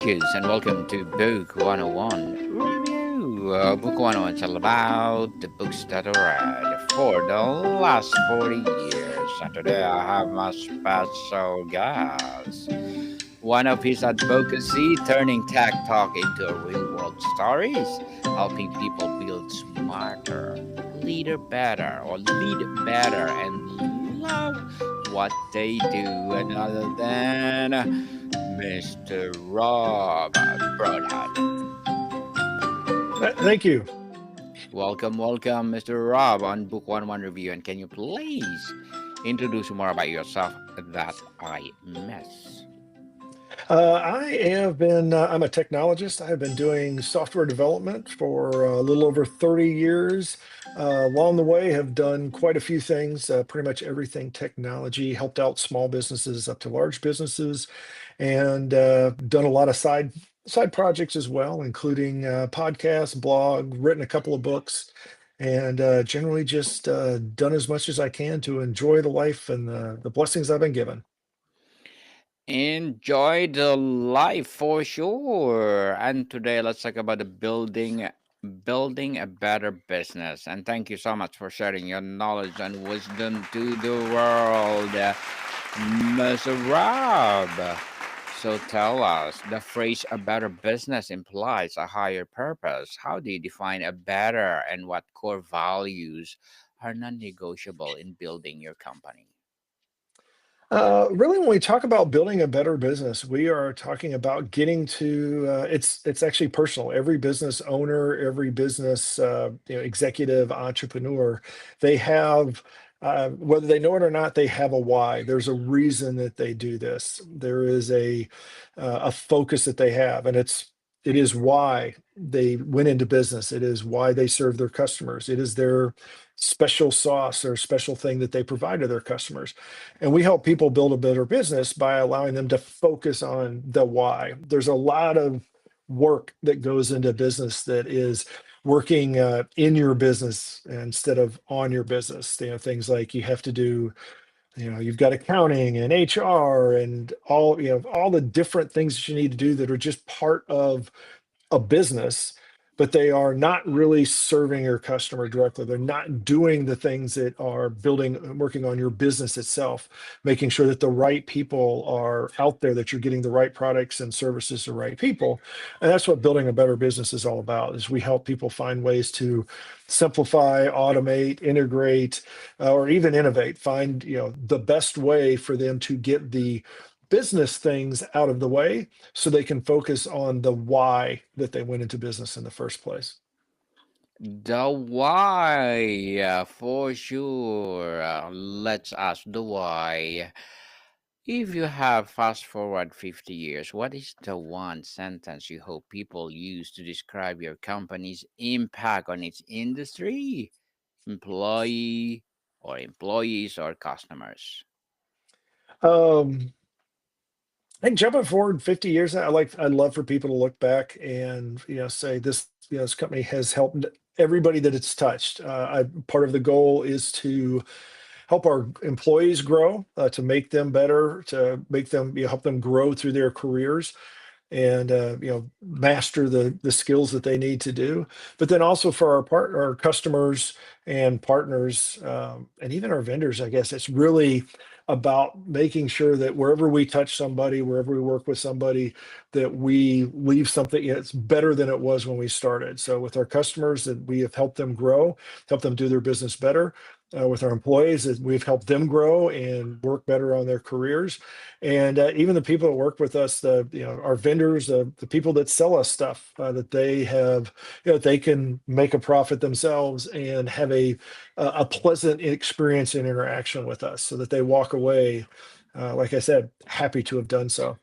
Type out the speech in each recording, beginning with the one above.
Cheers and welcome to Book 101 Review. Book 101 is all about the books that I read for the last 40 years. And today I have my special guest. One of his advocacy, turning tech talk into a real world stories, helping people build smarter, lead better, and love what they do. And other than Mr. Rob Broadhead. Thank you. Welcome, Mr. Rob, on Book 101 Review. And can you please introduce more about yourself that I miss? I'm a technologist. I have been doing software development for a little over 30 years. Along the way, have done quite a few things, pretty much everything technology, helped out small businesses up to large businesses, and done a lot of side projects as well, including podcasts, blog, written a couple of books, and generally just done as much as I can to enjoy the life and the blessings I've been given. Enjoy the life for sure. And today let's talk about the building a better business. And thank you so much for sharing your knowledge and wisdom to the world, Mr. Rob. So tell us, the phrase a better business implies a higher purpose. How do you define a better and what core values are non negotiable in building your company? Really, when we talk about building a better business, we are talking about getting to it's actually personal. Every business owner, every business executive, entrepreneur, they have whether they know it or not, they have a why. There's a reason that they do this. There is a focus that they have, and it is why they went into business. It is why they serve their customers. It is their special sauce or special thing that they provide to their customers. And we help people build a better business by allowing them to focus on the why. There's a lot of work that goes into business that is working in your business instead of on your business. Things like you have to do, you've got accounting and HR and all the different things that you need to do that are just part of a business, but they are not really serving your customer directly. They're not doing the things that are building, working on your business itself, making sure that the right people are out there, that you're getting the right products and services to the right people. And that's what building a better business is all about, is we help people find ways to simplify, automate, integrate, or even innovate, find, the best way for them to get the business things out of the way so they can focus on the why that they went into business in the first place. The why, for sure. Let's ask the why. If you have fast forward 50 years, what is the one sentence you hope people use to describe your company's impact on its industry, employee, or employees or customers? Um, I think jumping forward 50 years, I'd love for people to look back and say this, this company has helped everybody that it's touched. Part of the goal is to help our employees grow, to make them better, to make them help them grow through their careers, and master the skills that they need to do. But then also for our customers and partners, and even our vendors, I guess it's really about making sure that wherever we touch somebody, wherever we work with somebody, that we leave something that's better than it was when we started. So with our customers, that we have helped them grow, help them do their business better. With our employees, that we've helped them grow and work better on their careers, and even the people that work with us, our vendors, the people that sell us stuff, that they have, they can make a profit themselves and have a pleasant experience and interaction with us, so that they walk away, like I said, happy to have done so.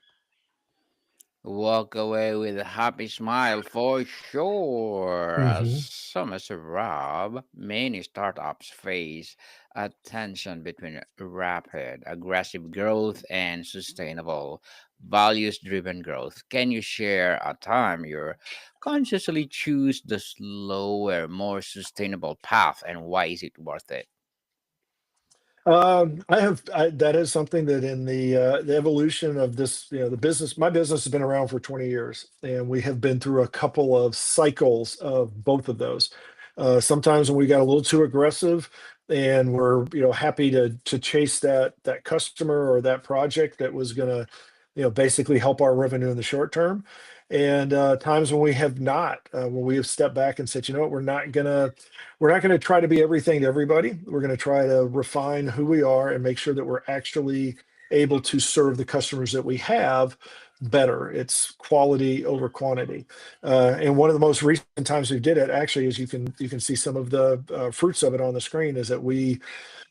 Walk away with a happy smile for sure. Hmm. So, Mr. Rob, many startups face a tension between rapid, aggressive growth and sustainable, values driven growth. Can you share a time you consciously choose the slower, more sustainable path and why is it worth it? That is something that in the evolution of this, the business, my business has been around for 20 years, and we have been through a couple of cycles of both of those. Sometimes when we got a little too aggressive, and we're, happy to chase that customer or that project that was going to, basically help our revenue in the short term. And times when we have not, when we have stepped back and said, you know what, we're not going to try to be everything to everybody. We're going to try to refine who we are and make sure that we're actually able to serve the customers that we have better. It's quality over quantity. And one of the most recent times we did it, actually, is you can see some of the fruits of it on the screen, is that we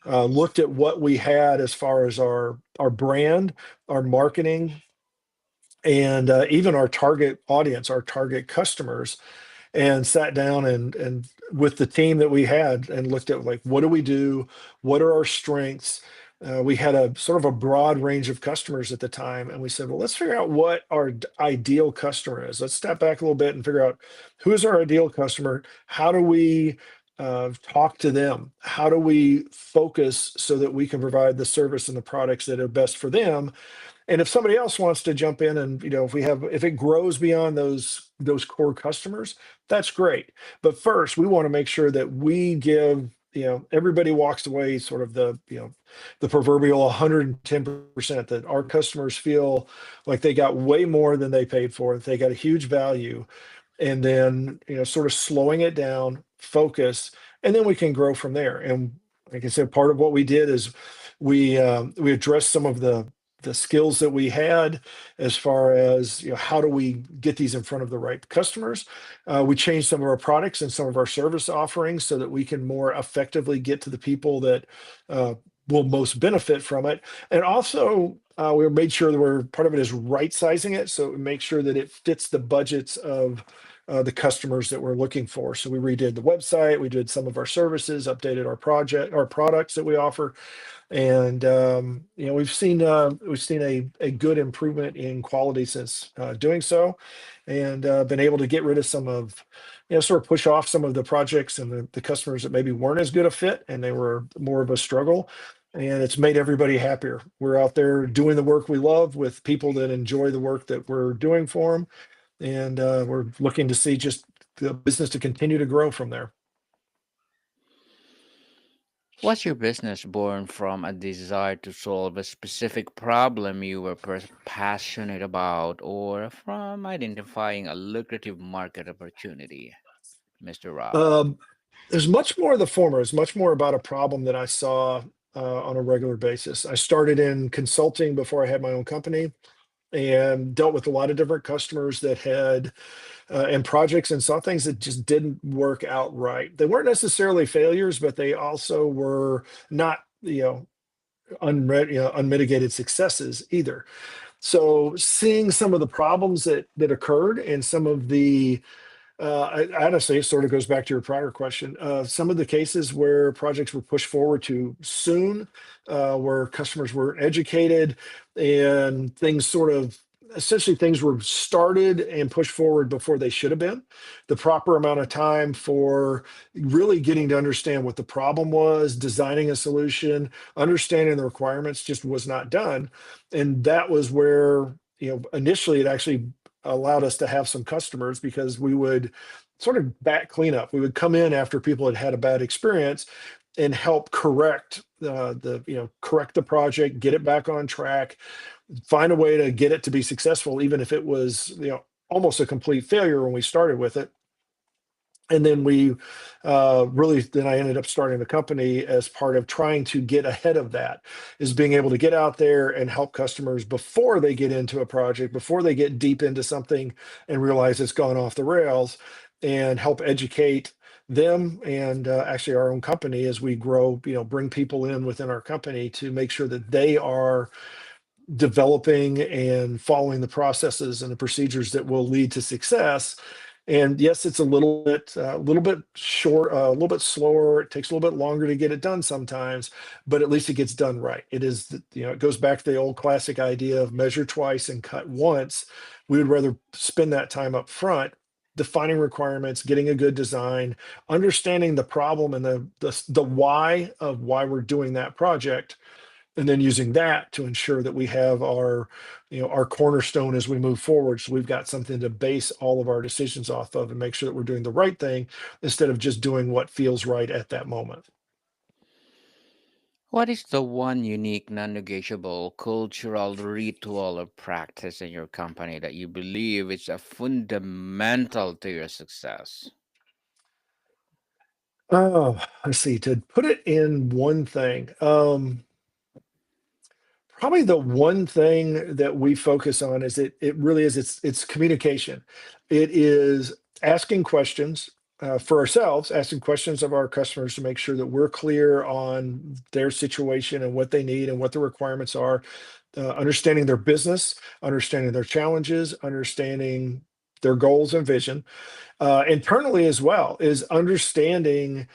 looked at what we had as far as our brand, our marketing, and even our target audience, our target customers, and sat down and with the team that we had and looked at, like, what do we do, what are our strengths. We had a sort of a broad range of customers at the time, and we said, well, let's figure out what our ideal customer is. Let's step back a little bit and figure out who's our ideal customer. How do we talk to them? How do we focus so that we can provide the service and the products that are best for them? And if somebody else wants to jump in, and if it grows beyond those core customers, that's great. But first, we want to make sure that we give, everybody walks away sort of the proverbial 110%, that our customers feel like they got way more than they paid for, that they got a huge value. And then, sort of slowing it down, focus, and then we can grow from there. And like I said, part of what we did is we addressed some of the skills that we had, as far as, how do we get these in front of the right customers. We changed some of our products and some of our service offerings so that we can more effectively get to the people that uh, will most benefit from it. And also, we made sure that part of it is right sizing it, so we make sure that it fits the budgets of the customers that we're looking for. So we redid the website, we did some of our services, updated our products that we offer. And we've seen a good improvement in quality since doing so, and been able to get rid of some of, sort of push off some of the projects and the customers that maybe weren't as good a fit and they were more of a struggle. And it's made everybody happier. We're out there doing the work we love with people that enjoy the work that we're doing for them, and we're looking to see just the business to continue to grow from there. Was your business born from a desire to solve a specific problem you were passionate about, or from identifying a lucrative market opportunity, Mr. Rob? Um, there's much more of the former. It's much more about a problem that I saw on a regular basis. I started in consulting before I had my own company, and dealt with a lot of different customers that had and projects, and saw things that just didn't work out right. They weren't necessarily failures, but they also were not, unmitigated successes either. So seeing some of the problems that occurred, and some of the honestly, it sort of goes back to your prior question. Some of the cases where projects were pushed forward too soon, where customers weren't educated, and things sort of, essentially, things were started and pushed forward before they should have been. The proper amount of time for really getting to understand what the problem was, designing a solution, understanding the requirements, just was not done. And that was where, initially, it actually allowed us to have some customers, because we would sort of back cleanup. We would come in after people had had a bad experience and help correct correct the project, get it back on track, find a way to get it to be successful, even if it was, almost a complete failure when we started with it. And then then I ended up starting the company as part of trying to get ahead of that, is being able to get out there and help customers before they get into a project, before they get deep into something and realize it's gone off the rails, and help educate them, and actually our own company, as we grow, bring people in within our company to make sure that they are developing and following the processes and the procedures that will lead to success. And yes, it's a little bit short, a little bit slower. It takes a little bit longer to get it done sometimes, but at least it gets done right. It goes back to the old classic idea of measure twice and cut once. We would rather spend that time up front defining requirements, getting a good design, understanding the problem and the why of why we're doing that project, and then using that to ensure that we have our, our cornerstone as we move forward. So we've got something to base all of our decisions off of and make sure that we're doing the right thing instead of just doing what feels right at that moment. What is the one unique, non negotiable cultural ritual or practice in your company that you believe is a fundamental to your success? Oh, let's see, to put it in one thing. Probably the one thing that we focus on is it really is it's communication. It is asking questions for ourselves, asking questions of our customers to make sure that we're clear on their situation and what they need and what the requirements are, understanding their business, understanding their challenges, understanding their goals and vision, internally as well, is understanding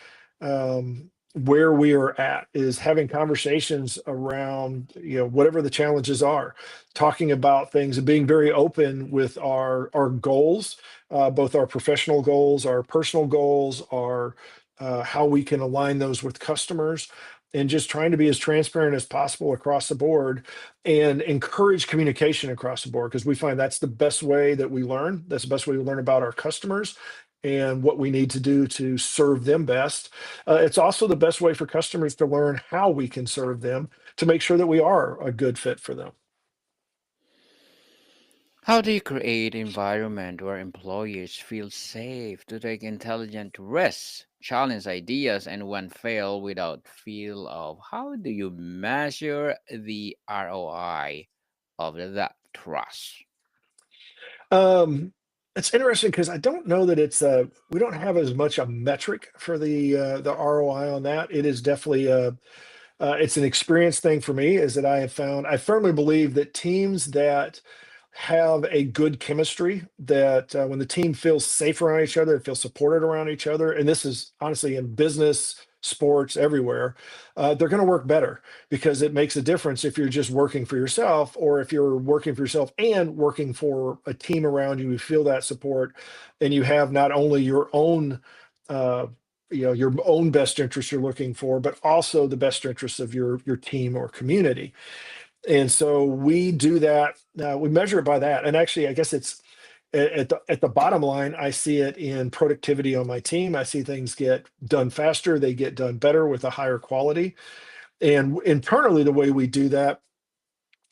where we are at, is having conversations around, whatever the challenges are, talking about things and being very open with our goals, both our professional goals, our personal goals, our how we can align those with customers, and just trying to be as transparent as possible across the board and encourage communication across the board, because we find that's the best way that we learn. That's the best way we learn about our customers and what we need to do to serve them best. It's also the best way for customers to learn how we can serve them to make sure that we are a good fit for them. How do you create environment where employees feel safe to take intelligent risks, challenge ideas, and when fail without feel of how do you measure the ROI of that trust? Um, it's interesting because I don't know that we don't have as much a metric for the ROI on that. It is definitely it's an experience thing for me, is that I have found, I firmly believe that teams that have a good chemistry, that when the team feels safe around each other, feels supported around each other, and this is honestly in business, sports, everywhere, they're going to work better, because it makes a difference if you're just working for yourself or if you're working for yourself and working for a team around you who feel that support, and you have not only your own uh, your own best interest you're looking for, but also the best interests of your team or community. And so we do that. We measure it by that. And actually, I guess it's at the bottom line. I see it in productivity on my team. I see things get done faster. They get done better with a higher quality. And internally, the way we do that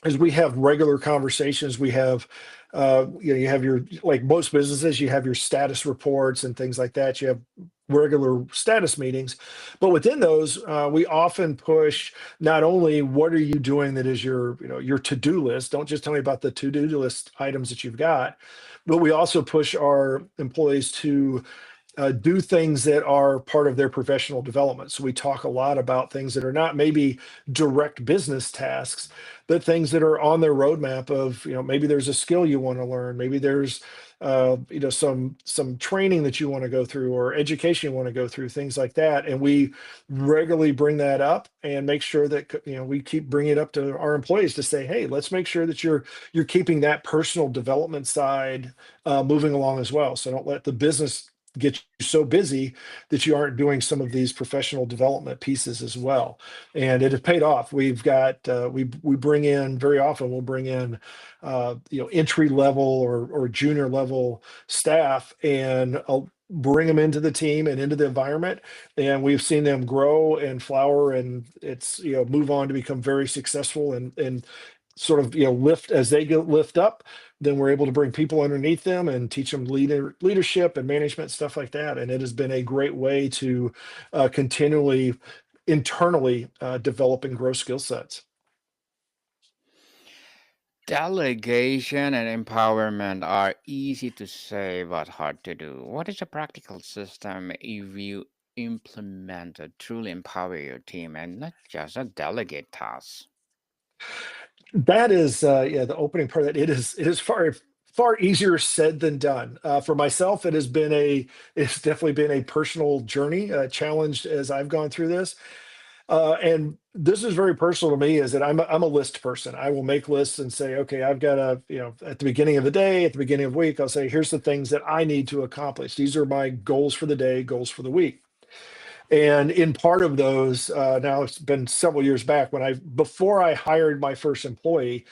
is we have regular conversations. We have, you have your, like most businesses, you have your status reports and things like that. You have regular status meetings, but within those, we often push not only what are you doing that is your to-do list. Don't just tell me about the to-do list items that you've got, but we also push our employees to do things that are part of their professional development. So we talk a lot about things that are not maybe direct business tasks, but things that are on their roadmap of, maybe there's a skill you want to learn, maybe there's some training that you want to go through or education you want to go through, things like that. And we regularly bring that up and make sure that we keep bringing it up to our employees to say, hey, let's make sure that you're keeping that personal development side moving along as well. So don't let the business get you so busy that you aren't doing some of these professional development pieces as well. And it has paid off. We've got we bring in, very often we'll bring in entry level or junior level staff, and I'll bring them into the team and into the environment, and we've seen them grow and flower, and it's move on to become very successful, and sort of lift as they get lift up. Then we're able to bring people underneath them and teach them leadership and management, stuff like that. And it has been a great way to continually internally develop and grow skill sets. Delegation and empowerment are easy to say but hard to do. What is a practical system if you implement to truly empower your team and not just a delegate tasks? That is, yeah, the opening part of that. It is far easier said than done. For myself, it's definitely been a personal journey, challenged as I've gone through this. And this is very personal to me, is that I'm a list person. I will make lists and say, okay, I've got a, at the beginning of the day, at the beginning of the week, I'll say, here's the things that I need to accomplish. These are my goals for the day, goals for the week. And in part of those, now it's been several years back, before I hired my first employee,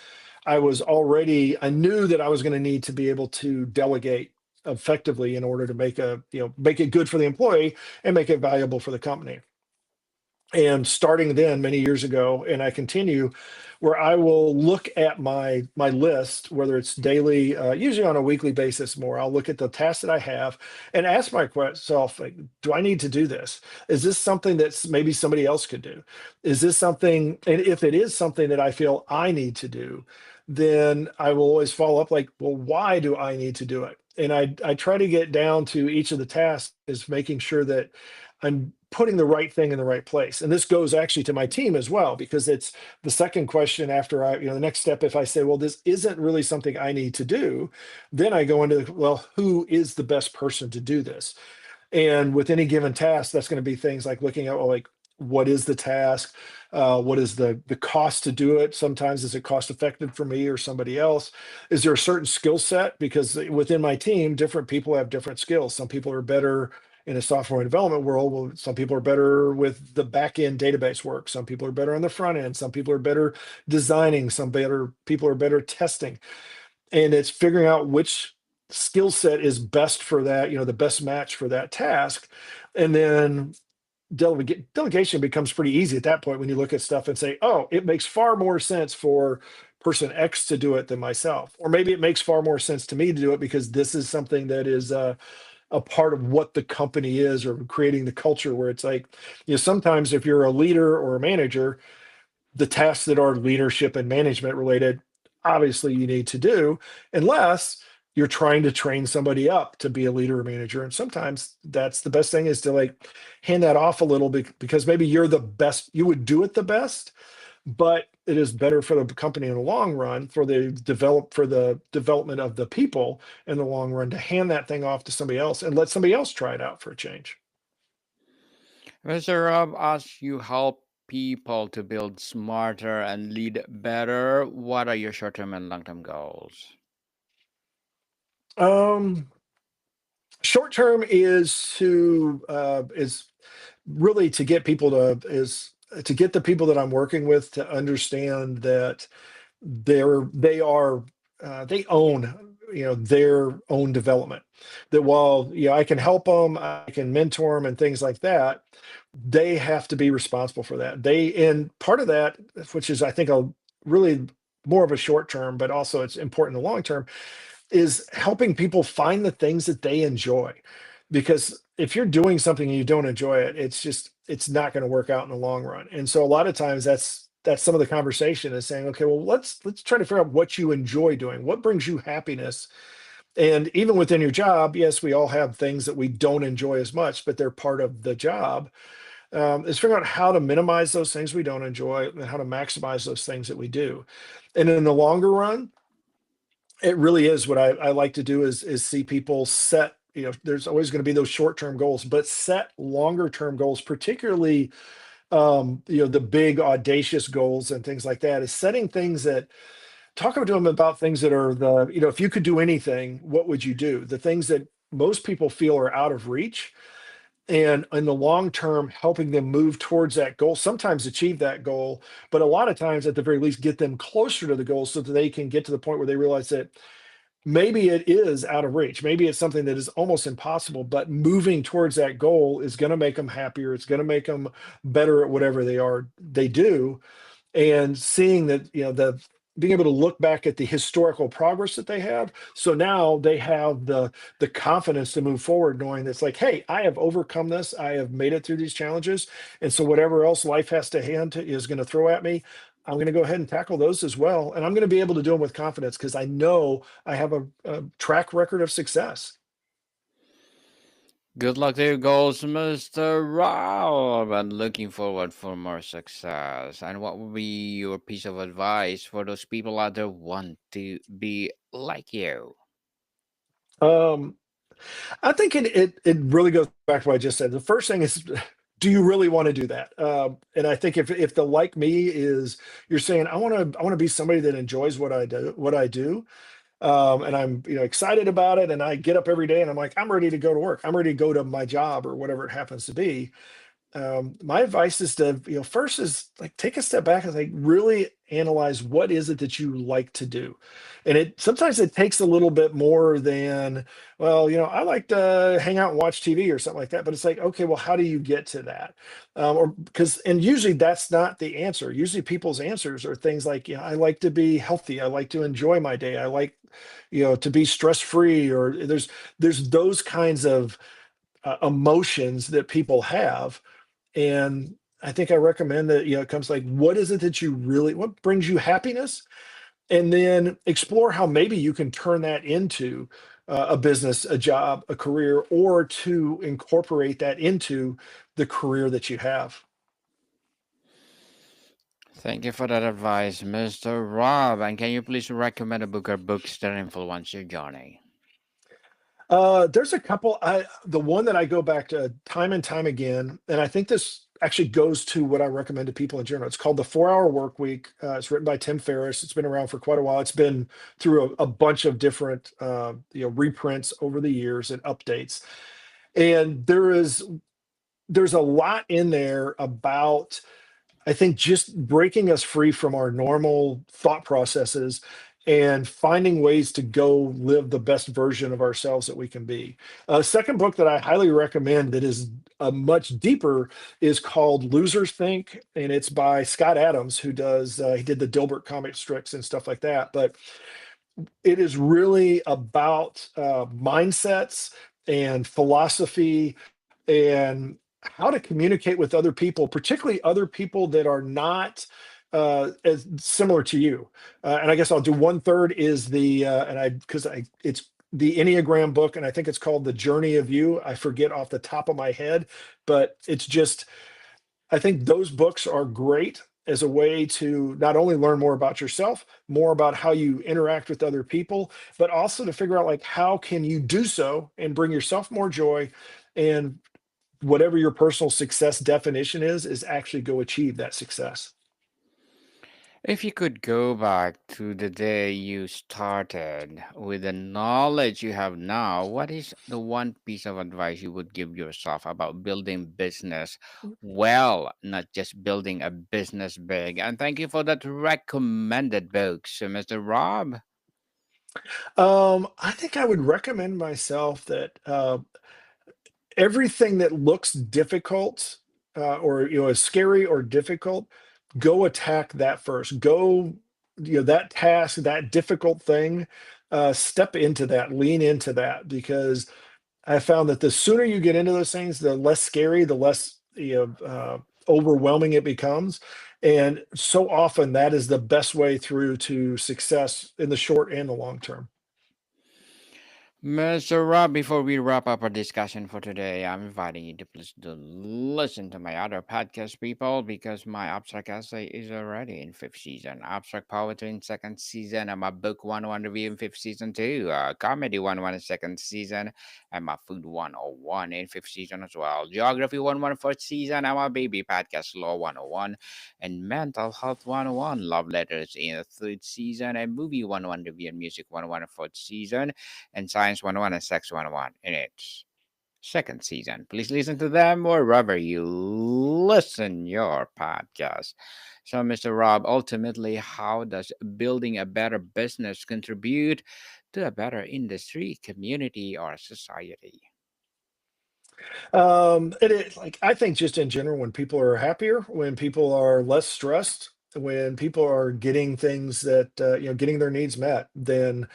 I knew that I was going to need to be able to delegate effectively in order to make it good for the employee and make it valuable for the company. And starting then many years ago, and I continue, where I will look at my list, whether it's daily, usually on a weekly basis more. I'll look at the tasks that I have and ask myself, like, do I need to do this? Is this something that's maybe somebody else could do? Is this something, and if it is something that I feel I need to do, then I will always follow up, like, well, why do I need to do it? And I try to get down to each of the tasks, is making sure that I'm putting the right thing in the right place. And this goes actually to my team as well, because it's the second question after the next step. If I say, well, this isn't really something I need to do, then I go into, well, who is the best person to do this? And with any given task, that's going to be things like looking at, well, like, what is the task? What is the cost to do it? Sometimes is it cost effective for me or somebody else? Is there a certain skill set? Because within my team, different people have different skills. Some people are better in a software development world. Well, some people are better with the back end database work. Some people are better on the front end. Some people are better designing. Some better people are better testing. And it's figuring out which skill set is best for that, the best match for that task. And then delegation becomes pretty easy at that point, when you look at stuff and say, oh, it makes far more sense for person X to do it than myself. Or maybe it makes far more sense to me to do it because this is something that is a part of what the company is, or creating the culture, where it's like, sometimes if you're a leader or a manager, the tasks that are leadership and management related, obviously you need to do, unless you're trying to train somebody up to be a leader or manager. And sometimes that's the best thing, is to like hand that off a little bit, because maybe you're the best, you would do it the best, but it is better for the company in the long run, for the development of the people in the long run, to hand that thing off to somebody else and let somebody else try it out for a change. Mr. Rob, as you help people to build smarter and lead better, what are your short term and long term goals? Um, Short term is really to get people to get the people that I'm working with to understand that they own, their own development. That while, I can help them, I can mentor them and things like that, they have to be responsible for that. And part of that, which is, I think, a really more of a short term, but also it's important in the long term, is helping people find the things that they enjoy. Because if you're doing something and you don't enjoy it, it's not going to work out in the long run. And so a lot of times that's some of the conversation, is saying, okay, well, let's try to figure out what you enjoy doing, what brings you happiness. And even within your job, yes, we all have things that we don't enjoy as much, but they're part of the job. Is figuring out how to minimize those things we don't enjoy and how to maximize those things that we do. And in the longer run, it really is what I like to do, is see people set, there's always going to be those short-term goals, but set longer term goals, particularly the big audacious goals and things like that, is setting things that, talking to them about things that are if you could do anything, what would you do? The things that most people feel are out of reach, and in the long term, helping them move towards that goal, sometimes achieve that goal, but a lot of times, at the very least, get them closer to the goal, so that they can get to the point where they realize that maybe it is out of reach. Maybe it's something that is almost impossible, but moving towards that goal is going to make them happier. It's going to make them better at whatever they do. And seeing that, the being able to look back at the historical progress that they have, so now they have the confidence to move forward, knowing that's like, hey, I have overcome this, I have made it through these challenges, and so whatever else life has to is going to throw at me, I'm going to go ahead and tackle those as well, and I'm going to be able to do them with confidence, because I know I have a track record of success. Good luck to your goals, Mr. Rob, and looking forward for more success. And what would be your piece of advice for those people out there want to be like you? um I think it really goes back to what I just said. The first thing is do you really want to do that? And I think if the like me is you're saying I want to be somebody that enjoys what I do, and I'm excited about it, and I get up every day and I'm like I'm ready to go to work. I'm ready to go to my job or whatever it happens to be. My advice is to first is like take a step back and like really analyze what is it that you like to do. And it sometimes it takes a little bit more than, well, I like to hang out and watch TV or something like that, but it's like, okay, well, how do you get to that? Or because and usually that's not the answer. Usually people's answers are things like, I like to be healthy, I like to enjoy my day, I like to be stress free, or there's those kinds of emotions that people have. And I think I recommend that, it comes like, what is it that what brings you happiness? And then explore how maybe you can turn that into a business, a job, a career, or to incorporate that into the career that you have. Thank you for that advice, Mr. Rob. And can you please recommend a book or books that influence your journey? There's a couple. The one that I go back to time and time again, and I think this actually goes to what I recommend to people in general. It's called The 4 Hour Work Week. It's written by Tim Ferriss. It's been around for quite a while. It's been through a bunch of different reprints over the years and updates. And there's a lot in there about, I think, just breaking us free from our normal thought processes and finding ways to go live the best version of ourselves that we can be. A second book that I highly recommend that is much deeper is called Losers Think, and it's by Scott Adams, who he did the Dilbert comic strips and stuff like that. But it is really about mindsets and philosophy and how to communicate with other people, particularly other people that are not as similar to you. And I guess I'll do one third is and I because I it's the Enneagram book, and I think it's called The Journey of You. I forget off the top of my head, but it's just I think those books are great as a way to not only learn more about yourself, more about how you interact with other people, but also to figure out like how can you do so and bring yourself more joy, and whatever your personal success definition is actually go achieve that success. If you could go back to the day you started with the knowledge you have now, what is the one piece of advice you would give yourself about building business well, not just building a business big? And thank you for that recommended books, Mr. Rob. I think I would recommend myself that everything that looks difficult, or is scary or difficult, go attack that first. Go, that task, that difficult thing, step into that, lean into that, because I found that the sooner you get into those things, the less scary, the less overwhelming it becomes. And so often that is the best way through to success in the short and the long term. Mr. Rob, before we wrap up our discussion for today, I'm inviting you to please do listen to my other podcast, people, because my abstract essay is already in fifth season, abstract poetry in second season, and my book 101 review in fifth season too, comedy 101 in second season, and my food 101 in fifth season as well, geography 101 fourth season, and my baby podcast law 101, and mental health 101, love letters in the third season, and movie 101 review and music 101 in fourth season, and Science 101 and Sex 101 in its second season. Please listen to them wherever you listen your podcast. So, Mr. Rob, ultimately, how does building a better business contribute to a better industry, community, or society? Like I think just in general, when people are happier, when people are less stressed, when people are getting things that getting their needs met, then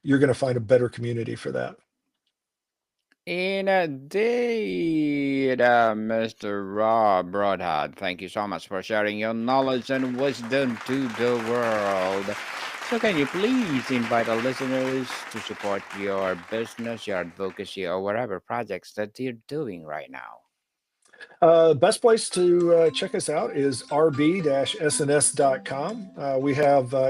you're going to find a better community for that. Indeed, Mr. Rob Broadhead. Thank you so much for sharing your knowledge and wisdom to the world. So, can you please invite our listeners to support your business, your advocacy, or whatever projects that you're doing right now? Best place to check us out is rb-sns.com.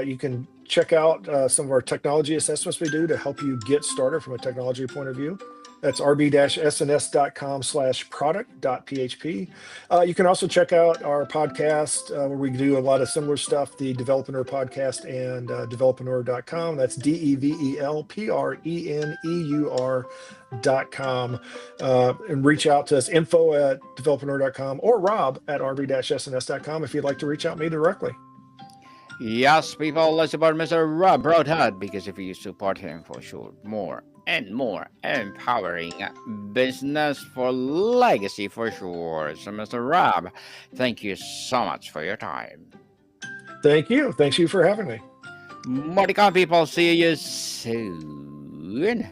You can check out some of our technology assessments we do to help you get started from a technology point of view. That's rb-sns.com/product.php. You can also check out our podcast where we do a lot of similar stuff, the Developreneur podcast and developreneur.com. That's develpreneur.com. And reach out to us, info@developreneur.com, or rob@rb-sns.com if you'd like to reach out to me directly. Yes, people, let's support Mr. Rob Broadhead because if you support him for sure, more and more empowering business for legacy for sure. So, Mr. Rob, thank you so much for your time. Thank you. Thanks you for having me. More to come, people. See you soon.